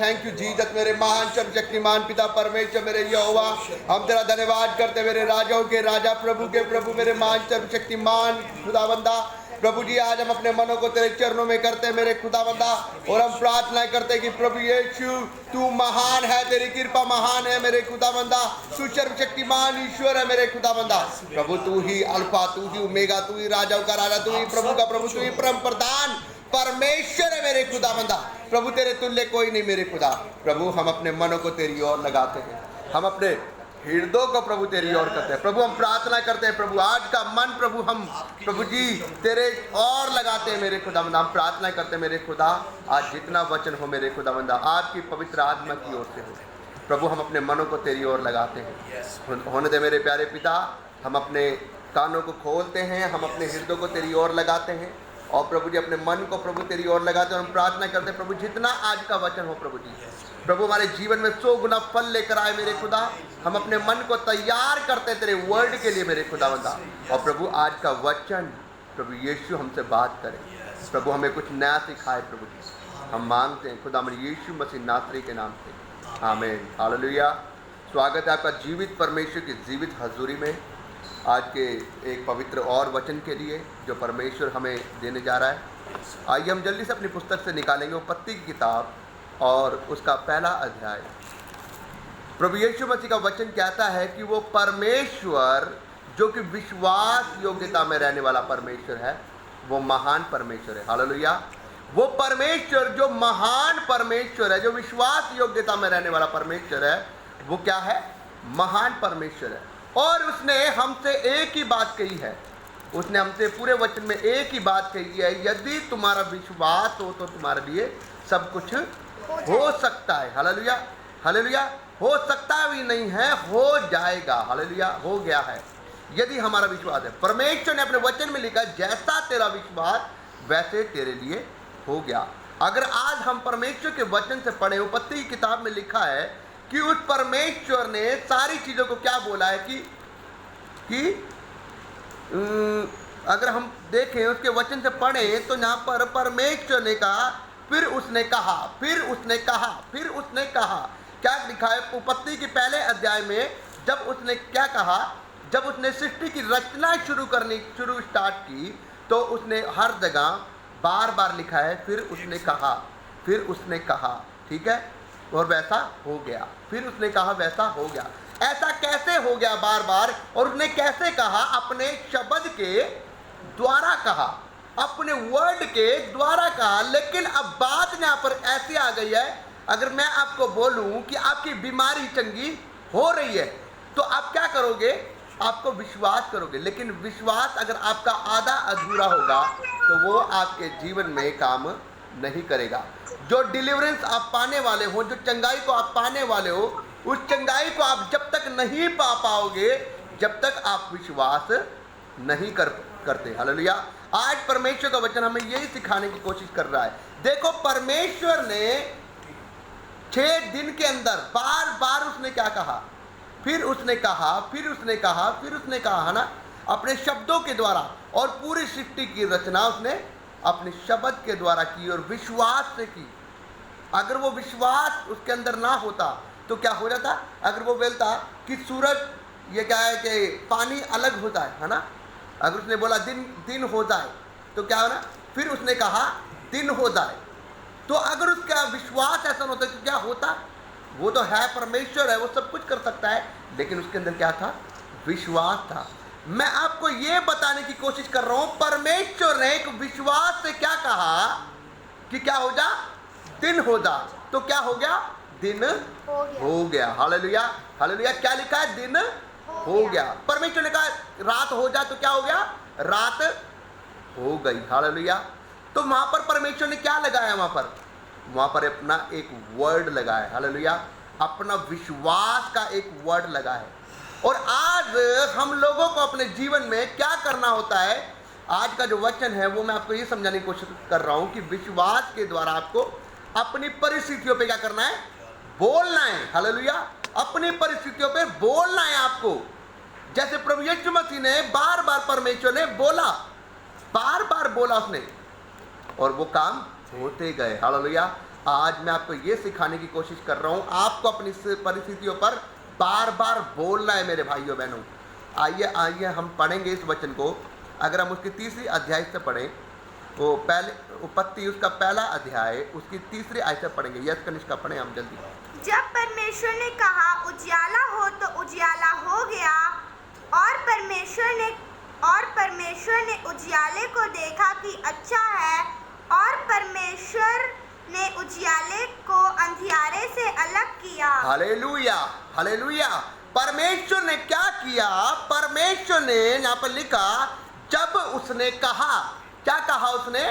Thank you Jesus, मेरे महान सर्वशक्तिमान पिता परमेश्वर, मेरे यहोवा, हम तेरा धन्यवाद करते मेरे राजाओं के राजा, प्रभु के प्रभु, मेरे महान सर्वशक्तिमान खुदाबंदा। प्रभु जी, आज हम अपने मनों को तेरे चरणों में करते हैं मेरे खुदाबंदा, और हम प्रार्थना करते हैं कि प्रभु यीशु तू महान है, तेरी कृपा महान है मेरे खुदाबंदा, तू सर्वशक्तिमान ईश्वर है मेरे खुदाबंदा। प्रभु तू ही अल्फा, तू ही ओमेगा, तू ही राजाओं का राजा, तू ही प्रभु का प्रभु, तू ही परम प्रधान परमेश्वर है मेरे खुदाबंदा। प्रभु तेरे तुल्य कोई नहीं मेरे खुदा। प्रभु हम अपने मनों को तेरी ओर लगाते हैं, हम अपने हृदयों को प्रभु तेरी ओर करते हैं। प्रभु हम प्रार्थना करते हैं प्रभु, आज का मन प्रभु हम प्रभु जी तेरे ओर लगाते हैं मेरे खुदाबंदा। हम प्रार्थना करते हैं मेरे खुदा, आज जितना वचन हो मेरे खुदाबंदा आपकी पवित्र आत्मा की ओर से हो। प्रभु हम अपने मनों को तेरी ओर लगाते हैं, होने दे मेरे प्यारे पिता। हम अपने कानों को खोलते हैं, हम अपने हृदय को तेरी ओर लगाते हैं, और प्रभु जी अपने मन को प्रभु तेरी ओर लगाते हैं। हम प्रार्थना करते हैं प्रभु, जितना आज का वचन हो प्रभु जी, प्रभु हमारे जीवन में 100 गुना फल लेकर आए मेरे खुदा। हम अपने मन को तैयार करते हैं तेरे वर्ड के लिए मेरे खुदावंदा। और प्रभु आज का वचन प्रभु यीशु हमसे बात करे, प्रभु हमें कुछ नया सिखाए प्रभु जी, हम मांगते हैं खुदा हमारे यीशु मसीह नासरी के नाम से, आमीन, हालेलुया। स्वागत है आपका जीवित परमेश्वर की जीवित हजूरी में, आज के एक पवित्र और वचन के लिए जो परमेश्वर हमें देने जा रहा है। आइए हम जल्दी से अपनी पुस्तक से निकालेंगे उत्पत्ति की किताब और उसका पहला अध्याय। प्रभु यीशु मसीह का वचन कहता है कि वो परमेश्वर जो कि विश्वास योग्यता में रहने वाला परमेश्वर है, वो महान परमेश्वर है, हालेलुया। वो परमेश्वर जो महान परमेश्वर है, जो विश्वास योग्यता में रहने वाला परमेश्वर है, वो क्या है? महान परमेश्वर है। और उसने हमसे एक ही बात कही है, उसने हमसे पूरे वचन में एक ही बात कही है, यदि तुम्हारा विश्वास हो तो तुम्हारे लिए सब कुछ हो सकता है, हालेलुया, हालेलुया। हो सकता भी नहीं है, हो जाएगा, हालेलुया, हो गया है यदि हमारा विश्वास है। परमेश्वर ने अपने वचन में लिखा, जैसा तेरा विश्वास वैसे तेरे लिए हो गया। अगर आज हम परमेश्वर के वचन से पढ़े, उत्पत्ति की किताब में लिखा है कि उस परमेश्वर ने सारी चीज़ों को क्या बोला है कि अगर हम देखें उसके वचन से पढ़ें तो यहाँ पर परमेश्वर ने कहा, फिर उसने कहा, फिर उसने कहा, फिर उसने कहा। क्या लिखा है उत्पत्ति के पहले अध्याय में? जब उसने क्या कहा, जब उसने सृष्टि की रचना शुरू स्टार्ट की, तो उसने हर जगह बार बार लिखा है, फिर उसने कहा, फिर उसने कहा, ठीक है, और वैसा हो गया। फिर उसने कहा, वैसा हो गया। ऐसा कैसे हो गया बार बार? और उसने कैसे कहा? अपने शब्द के द्वारा कहा, अपने वर्ड के द्वारा कहा। लेकिन अब बात यहाँ पर ऐसी आ गई है, अगर मैं आपको बोलूं कि आपकी बीमारी चंगी हो रही है तो आप क्या करोगे? आपको विश्वास करोगे। लेकिन विश्वास अगर आपका आधा अधूरा होगा तो वो आपके जीवन में काम नहीं करेगा। जो डिलीवरेंस आप पाने वाले हो, जो चंगाई को आप पाने वाले हो, उस चंगाई को आप जब तक नहीं पा पाओगे जब तक आप विश्वास नहीं करते, हालेलुया। आज परमेश्वर का वचन हमें यही सिखाने की कोशिश कर रहा है। देखो, परमेश्वर ने 6 दिन के अंदर बार बार उसने क्या कहा? फिर उसने कहा, फिर उसने कहा, फिर उसने कहा, है ना, अपने शब्दों के द्वारा। और पूरी सृष्टि की रचना उसने अपने शब्द के द्वारा की और विश्वास से की। अगर वो विश्वास उसके अंदर ना होता तो क्या हो जाता? अगर वो बोलता कि सूरज ये क्या है कि पानी अलग होता है ना, अगर उसने बोला दिन हो जाए तो क्या होना? फिर उसने कहा दिन हो जाए, तो अगर उसका विश्वास ऐसा होता तो क्या होता? वो तो है परमेश्वर है, वो सब कुछ कर सकता है, लेकिन उसके अंदर क्या था? विश्वास था। मैं आपको ये बताने की कोशिश कर रहा हूं, परमेश्वर ने एक विश्वास से क्या कहा कि क्या हो जा, दिन हो जा। तो क्या हो गया, दिन हो गया। Hallelujah, hallelujah. क्या लिखा है, दिन हो गया। परमेश्वर ने कहा रात हो जा, तो क्या हो गया, रात हो गई। हालेलुया। तो वहां पर परमेश्वर ने क्या लगाया, वहां पर अपना एक वर्ड लगाया। हालेलुया, अपना विश्वास का एक वर्ड लगा है। और आज हम लोगों को अपने जीवन में क्या करना होता है, आज का जो वचन है वो मैं आपको ये समझाने की कोशिश कर रहा हूं कि विश्वास के द्वारा आपको अपनी परिस्थितियों पे क्या करना है, बोलना है। हालेलुया, अपनी परिस्थितियों पे बोलना है आपको। जैसे प्रभु यीशु मसीह ने बार बार, परमेश्वर ने बोला, बार बार बोला उसने, और वो काम होते गए। हालेलुया। आज मैं आपको ये सिखाने की कोशिश कर रहा हूं, आपको अपनी परिस्थितियों पर बार बार बोलना है मेरे भाइयों बहनों। आइए आइए हम पढ़ेंगे इस वचन को। अगर हम उसकी 3री अध्याय से पढ़ें, वो पहले उत्पत्ति उसका पहला अध्याय उसकी 3री आयत से पढ़ेंगे। यस कनिष्का, पढ़ें हम जल्दी। जब परमेश्वर ने कहा उजियाला हो तो उजियाला हो गया, और परमेश्वर ने उजियाले को देखा कि अच्छा है, और परमेश्वर ने उजियाले को अंधियारे से अलग किया। Hallelujah, hallelujah. परमेश्वर ने क्या किया, परमेश्वर ने यहाँ पर लिखा जब उसने कहा। क्या कहा उसने,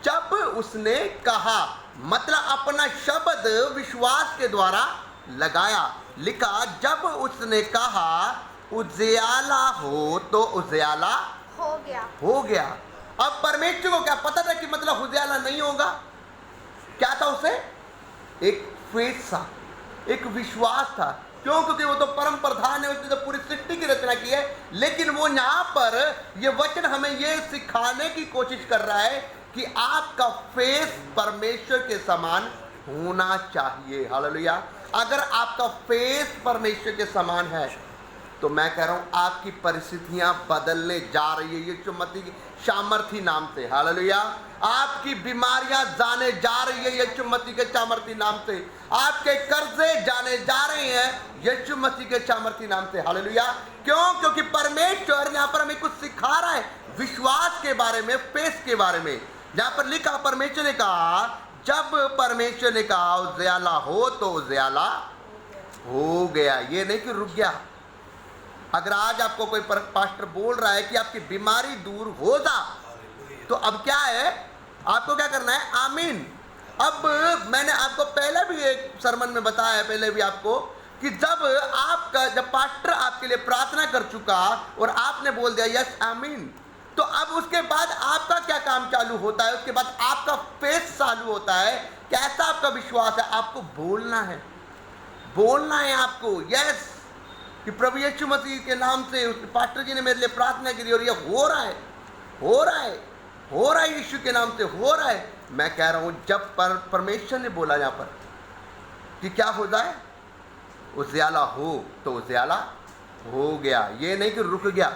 जब उसने कहा, मतलब अपना शब्द विश्वास के द्वारा लगाया। लिखा जब उसने कहा उजियाला हो तो उजियाला हो गया, हो गया। अब परमेश्वर को क्या पता था कि मतलब उजियाला नहीं होगा? क्या था उसे, एक फेथ था, एक विश्वास था। क्यों? क्योंकि वो तो परम प्रधान है, उसने तो पूरी सृष्टि की रचना की है। लेकिन वो यहाँ पर ये वचन हमें ये सिखाने की कोशिश कर रहा है कि आपका फेथ परमेश्वर के समान होना चाहिए। हालेलुया। अगर आपका फेथ परमेश्वर के समान है तो मैं कह रहा हूं आपकी परिस्थितियां बदलने जा रही है यीशु मसीह की सामर्थी नाम से। हालेलुया। आपकी बीमारियां जाने जा रही है यीशु मसीह के सामर्थी नाम से। आपके कर्जे जाने जा रहे हैं यीशु मसीह के सामर्थी नाम से। हालेलुया। क्यों? क्योंकि परमेश्वर यहाँ पर हमें कुछ सिखा रहा है विश्वास के बारे में, फेथ के बारे में। यहाँ पर लिखा, परमेश्वर ने कहा, जब परमेश्वर ने कहा उजियाला हो तो उजियाला हो गया। ये नहीं कि रुक गया। अगर आज आपको कोई पास्टर बोल रहा है कि आपकी बीमारी दूर हो जा, तो अब क्या है, आपको क्या करना है, आमीन। अब मैंने आपको पहले भी एक सरमन में बताया है, पहले भी आपको, कि जब पास्टर आपके लिए प्रार्थना कर चुका और आपने बोल दिया यस आमीन, तो अब उसके बाद आपका क्या काम चालू होता है, उसके बाद आपका फेथ चालू होता है। कैसा आपका विश्वास है, आपको बोलना है, बोलना है आपको यस, कि प्रभु यीशु मसीह के नाम से पास्टर जी ने मेरे लिए प्रार्थना की और ये हो रहा है, हो रहा है, हो रहा है, यीशु के नाम से हो रहा है। मैं कह रहा हूं जब परमेश्वर ने बोला यहाँ पर कि क्या हो जाए, उजियाला हो तो उजियाला हो गया। ये नहीं कि रुक गया,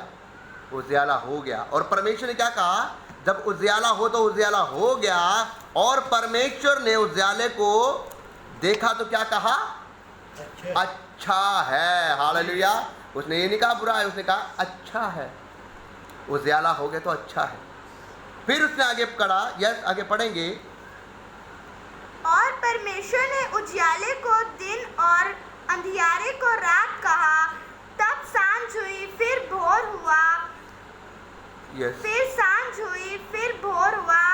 उजियाला हो गया। और परमेश्वर ने क्या कहा, जब उजियाला हो तो उजियाला हो गया, और परमेश्वर ने उजियाले को देखा तो क्या कहा, अच्छा है। हालेलुया। उसने ये नहीं कहा बुरा है, उसने कहा अच्छा है। उजियाला हो गया तो अच्छा है। फिर उसने आगे पढ़ा, यस आगे पढ़ेंगे। और परमेश्वर ने उजियाले को दिन और अंधियारे को रात कहा। तब सांझ हुई, फिर भोर हुआ। फिर सांझ हुई, फिर भोर हुआ।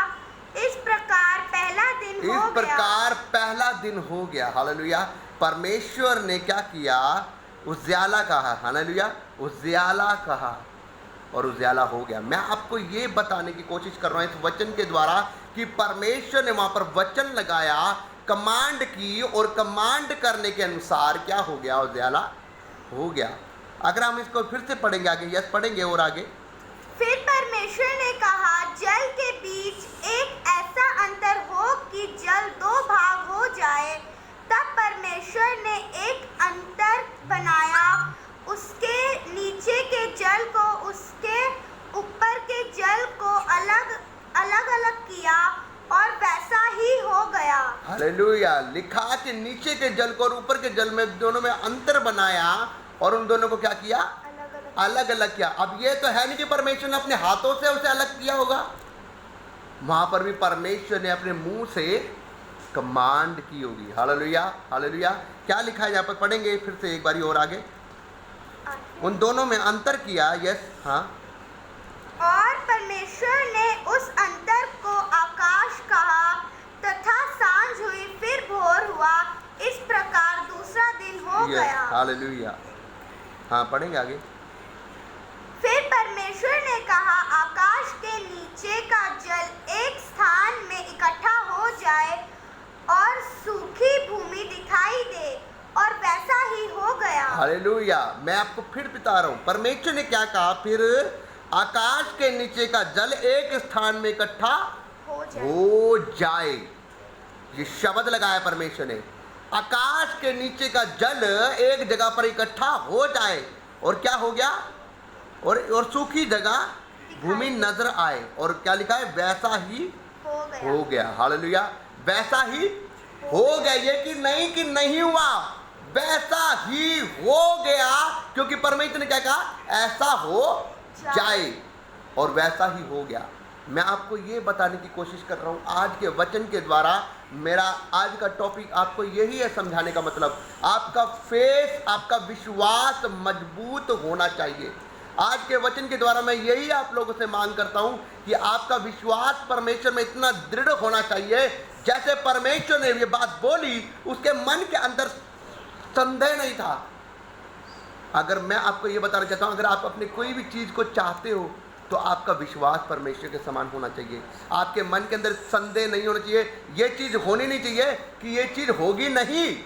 इस प्रकार पहला दिन हो गया। इस प्रकार पहला दिन हो गया। हालेलुया। परमेश्वर ने क्या किया, उजियाला कहा। हालेलुया। उजियाला कहा और उजियाला हो गया। मैं आपको ये बताने की कोशिश कर रहा हूँ इस वचन के द्वारा कि परमेश्वर ने वहां पर वचन लगाया, कमांड की, और कमांड करने के अनुसार क्या हो गया, उजियाला हो गया। अगर हम इसको फिर से पढ़ेंगे आगे, यस पढ़ेंगे और आगे। फिर परमेश्वर ने कहा, जल के बीच एक ऐसा अंतर हो कि जल 2 भाग हो जाए। तब परमेश्वर ने एक अंतर बनाया, उसके नीचे के जल को उसके ऊपर के जल को अलग अलग किया, और वैसा ही हो गया। हालेलुया। लिखा कि नीचे के जल को और ऊपर के जल में, दोनों में अंतर बनाया, और उन दोनों को क्या किया, अलग अलग किया। अब ये तो है नहीं कि परमेश्वर ने अपने हाथों से उसे अलग किया होगा, वहां पर भी परमेश्वर ने अपने मुंह से कमांड की होगी। Hallelujah, hallelujah. क्या लिखा है यहाँ पर, पढ़ेंगे फिर से एक बारी और आगे। उन दोनों में अंतर किया, यस, हाँ। और परमेश्वर ने उस अंतर को आकाश कहा, तथा सांझ हुई, फिर भोर हुआ। इस प्रकार दूसरा दिन हो गया। हालेलुया, हाँ, पढ़ेंगे आगे। फिर परमेश्वर ने कहा, आकाश के नीचे का जल एक स्थान में इकट्ठा हो जाए और सूखी भूमि दिखाई दे, और वैसा ही हो गया। हालेलुया। मैं आपको फिर बता रहा हूं, परमेश्वर ने क्या कहा, फिर आकाश के नीचे का जल एक स्थान में इकट्ठा हो जाए। ये शब्द लगाया परमेश्वर ने, आकाश के नीचे का जल एक जगह पर इकट्ठा हो जाए, और क्या हो गया, और सूखी जगह भूमि नजर आए, और क्या लिखा है, वैसा ही हो गया। हालेलुया, वैसा ही हो गया। ये कि नहीं हुआ, वैसा ही हो गया, क्योंकि परमेश्वर ने क्या कहा, ऐसा हो जाए, और वैसा ही हो गया। मैं आपको ये बताने की कोशिश कर रहा हूँ आज के वचन के द्वारा। मेरा आज का टॉपिक आपको यही है समझाने का मतलब, आपका फेथ, आपका विश्वास मजबूत होना चाहिए। आज के वचन के द्वारा मैं यही आप लोगों से मांग करता हूं कि आपका विश्वास परमेश्वर में इतना दृढ़ होना चाहिए, जैसे परमेश्वर ने ये बात बोली उसके मन के अंदर संदेह नहीं था। अगर मैं आपको ये बताना चाहता हूं, अगर आप अपने कोई भी चीज को चाहते हो तो आपका विश्वास परमेश्वर के समान होना चाहिए। आपके मन के अंदर संदेह नहीं होना चाहिए, ये चीज होनी नहीं चाहिए कि ये चीज होगी नहीं।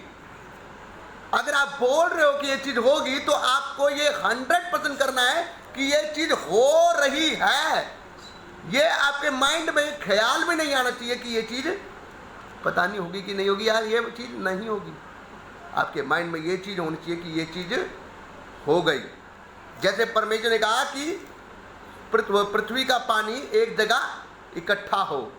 अगर आप बोल रहे हो कि ये चीज होगी तो आपको ये 100% करना है कि ये चीज हो रही है। ये आपके माइंड में ख्याल भी नहीं आना चाहिए कि ये चीज पता नहीं होगी कि नहीं होगी, यार ये चीज नहीं होगी। आपके माइंड में ये चीज होनी चाहिए कि ये चीज हो गई। जैसे परमेश्वर ने कहा कि पृथ्वी का पानी एक जगह इकट्ठा हो,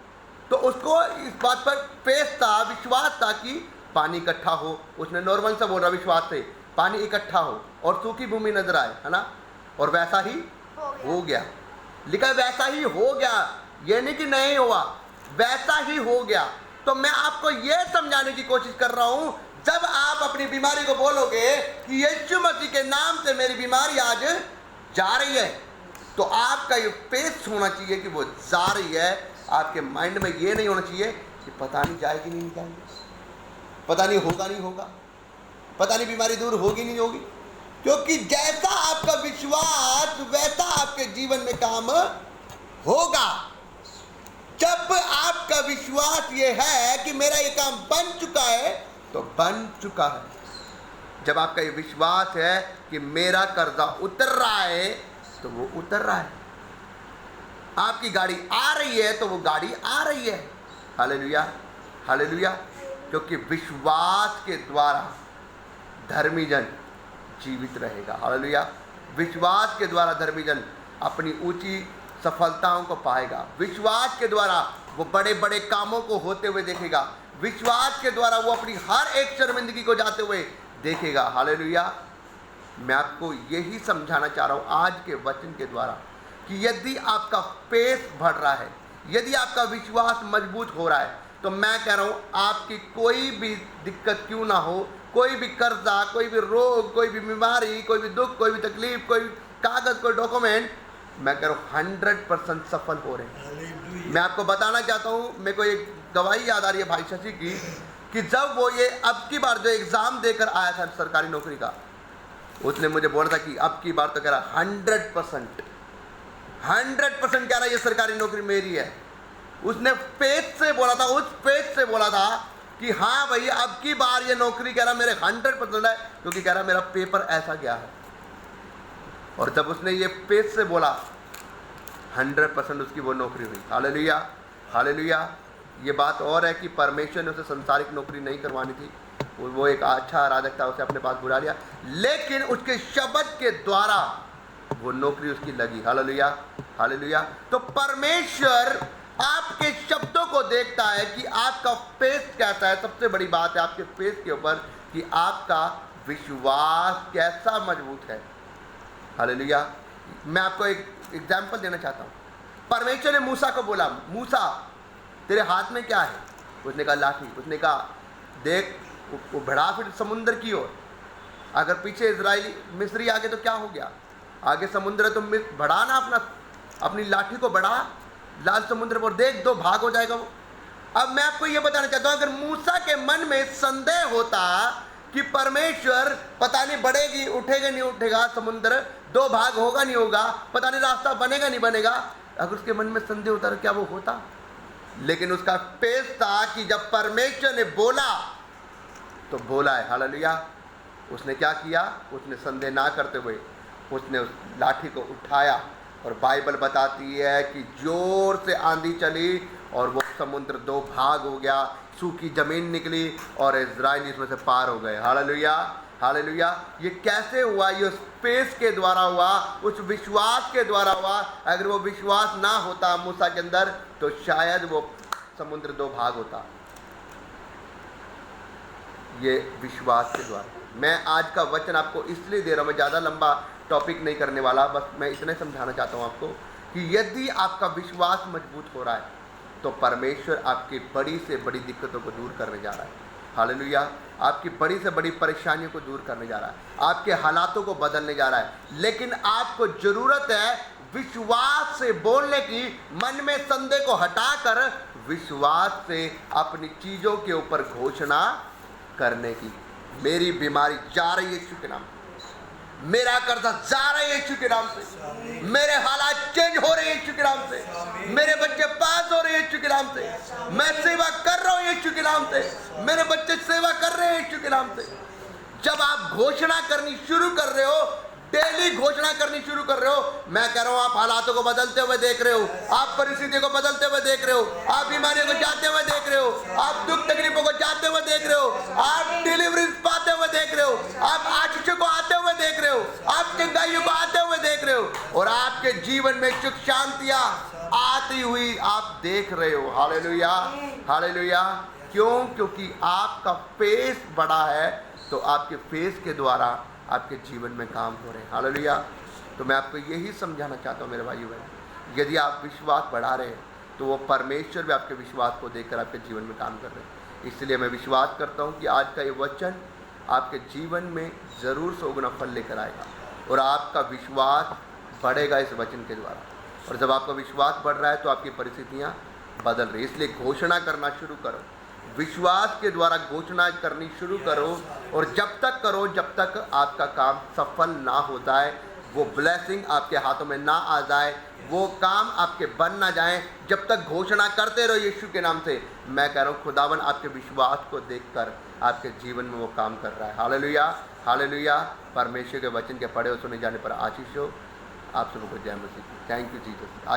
तो उसको इस बात पर फेथ था, विश्वास था कि पानी इकट्ठा हो। उसने नॉर्मल सा बोला, विश्वास से पानी इकट्ठा हो और सूखी भूमि नजर आए, है ना, और वैसा ही हो गया। लिखा वैसा ही हो गया, ये नहीं कि नहीं हुआ, वैसा ही हो गया। तो मैं आपको ये समझाने की कोशिश कर रहा हूं, जब आप अपनी बीमारी को बोलोगे कि यीशु मसीह के नाम से मेरी बीमारी आज जा रही है, तो आपका ये फेथ होना चाहिए कि वो जा रही है। आपके माइंड में ये नहीं होना चाहिए कि पता नहीं जाएगी नहीं जाएगी, पता नहीं होगा नहीं होगा, पता नहीं बीमारी दूर होगी नहीं होगी। क्योंकि जैसा आपका विश्वास वैसा आपके जीवन में काम होगा। जब आपका विश्वास ये है कि मेरा ये काम बन चुका है, तो बन चुका है। जब आपका ये विश्वास है कि मेरा कर्जा उतर रहा है, तो वो उतर रहा है। आपकी गाड़ी आ रही है, तो वो गाड़ी आ रही है। Hallelujah, hallelujah. क्योंकि विश्वास के द्वारा धर्मी जन जीवित रहेगा। हालेलुया। विश्वास के द्वारा धर्मी जन अपनी ऊंची सफलताओं को पाएगा। विश्वास के द्वारा वो बड़े बड़े कामों को होते हुए देखेगा। विश्वास के द्वारा वो अपनी हर एक शर्मिंदगी को जाते हुए देखेगा। हालेलुया। मैं आपको यही समझाना चाह रहा हूँ आज के वचन के द्वारा कि यदि आपका फेथ बढ़ रहा है, यदि आपका विश्वास मजबूत हो रहा है, तो मैं कह रहा हूँ आपकी कोई भी दिक्कत क्यों ना हो, कोई भी कर्जा, कोई भी रोग, कोई भी बीमारी, कोई भी दुख, कोई भी तकलीफ, कोई कागज, कोई डॉक्यूमेंट, मैं कह रहा हूँ 100% सफल हो रहे हैं। मैं आपको बताना चाहता हूँ, मेरे को एक गवाही याद आ रही है भाई शशि की, कि जब वो ये अब की बार जो एग्ज़ाम देकर आया था सरकारी नौकरी का, उसने मुझे बोला था कि अब की बार तो कह रहा 100% कह रहा ये सरकारी नौकरी मेरी है। उसने फेथ से बोला था, उस फेथ से बोला था कि हाँ भाई अब की बार ये नौकरी कह रहा मेरे 100% है, क्योंकि कह रहा मेरा पेपर ऐसा गया है। और जब उसने ये फेथ से बोला, 100% उसकी वो नौकरी हुई। Hallelujah, hallelujah. ये बात और है कि परमेश्वर ने उसे संसारिक नौकरी नहीं करवानी थी, वो एक अच्छा आराधक था, उसे अपने पास बुला लिया, लेकिन उसके शब्द के द्वारा वो नौकरी उसकी लगी। Hallelujah, hallelujah. तो परमेश्वर आपके शब्दों को देखता है कि आपका फेथ कैसा है। सबसे बड़ी बात है आपके फेथ के ऊपर कि आपका विश्वास कैसा मजबूत है। हालेलुया। मैं आपको एक एग्जाम्पल देना चाहता हूँ। परमेश्वर ने मूसा को बोला, मूसा तेरे हाथ में क्या है? उसने कहा लाठी। उसने कहा देख वो बढ़ा फिर समुद्र की ओर। अगर पीछे इजराइली मिस्री आगे तो क्या हो गया? आगे समुद्र है तो बढ़ा ना अपनी लाठी को बढ़ा लाल समुद्र पर, देख दो भाग हो जाएगा वो। अब मैं आपको ये बताना चाहता हूँ, अगर मूसा के मन में संदेह होता कि परमेश्वर पता नहीं बढ़ेगी, उठेगा नहीं उठेगा समुद्र, दो भाग होगा नहीं होगा, पता नहीं रास्ता बनेगा नहीं बनेगा, अगर उसके मन में संदेह होता तो क्या वो होता? लेकिन उसका पेश था कि जब परमेश्वर ने बोला तो बोला है। हालेलुया। उसने क्या किया? उसने संदेह ना करते हुए उसने उस लाठी को उठाया, और बाइबल बताती है कि जोर से आंधी चली और वो समुद्र दो भाग हो गया, सूखी जमीन निकली और इजराइली इसमें से पार हो गए। Hallelujah, hallelujah. ये कैसे हुआ? ये उस पेश के द्वारा हुआ, उस विश्वास के द्वारा हुआ। अगर वो विश्वास ना होता मूसा के अंदर तो शायद वो समुद्र दो भाग होता। ये विश्वास के द्वारा। मैं आज का वचन आपको इसलिए दे रहा हूँ, मैं ज़्यादा लंबा टॉपिक नहीं करने वाला, बस मैं इतने समझाना चाहता हूँ आपको कि यदि आपका विश्वास मजबूत हो रहा है तो परमेश्वर आपकी बड़ी से बड़ी दिक्कतों को दूर करने जा रहा है। हालेलुया। आपकी बड़ी से बड़ी परेशानियों को दूर करने जा रहा है, आपके हालातों को बदलने जा रहा है। लेकिन आपको ज़रूरत है विश्वास से बोलने की, मन में संदेह को हटाकर विश्वास से अपनी चीज़ों के ऊपर घोषणा करने की। मेरी बीमारी जा रही है यीशु के नाम से, मेरा कर्जा जा रहा है यीशु के नाम से, मेरे हालात चेंज हो रहे हैं यीशु के नाम से, मेरे बच्चे पास हो रहे हैं यीशु के नाम से, मैं सेवा कर रहा हूँ यीशु के नाम से, मेरे बच्चे सेवा कर रहे हैं यीशु के नाम से। जब आप घोषणा करनी शुरू कर रहे हो, डेली घोषणा करनी शुरू कर रहे हो, मैं कह रहा हूँ आप हालातों को बदलते हुए देख रहे हो, आप परिस्थितियों को बदलते हुए देख रहे हो, आप बीमारियों को जाते हुए देख रहे हो, आप दुख तकलीफों को जाते हुए देख रहे हो, आप डिलीवरी पाते हुए देख रहे हो, आप आशीषों को आते हुए देख रहे हो, आप चंगाइयों को आते हुए देख रहे हो, और आपके जीवन में सुख शांतियां आती हुई आप देख रहे हो। Hallelujah, hallelujah. क्यों? क्योंकि आपका फेस बड़ा है, तो आपके फेस के द्वारा आपके जीवन में काम हो रहे हैं। हालेलुया। तो मैं आपको यही समझाना चाहता हूँ मेरे भाइयों बहन, यदि आप विश्वास बढ़ा रहे हैं तो वो परमेश्वर भी आपके विश्वास को देखकर आपके जीवन में काम कर रहे हैं। इसलिए मैं विश्वास करता हूँ कि आज का ये वचन आपके जीवन में ज़रूर 100 गुना फल लेकर आएगा, और आपका विश्वास बढ़ेगा इस वचन के द्वारा। और जब आपका विश्वास बढ़ रहा है तो आपकी परिस्थितियाँ बदल रही। इसलिए घोषणा करना शुरू करो, विश्वास के द्वारा घोषणा करनी शुरू करो, और जब तक करो जब तक आपका काम सफल ना हो जाए, वो ब्लेसिंग आपके हाथों में ना आ जाए, वो काम आपके बन ना जाए, जब तक घोषणा करते रहो यीशु के नाम से। मैं कह रहा हूँ खुदावन आपके विश्वास को देखकर आपके जीवन में वो काम कर रहा है। Hallelujah, hallelujah. परमेश्वर के वचन के पढ़े और सुने जाने पर आशीष हो। आप सबको जय मसीह। Thank you Jesus.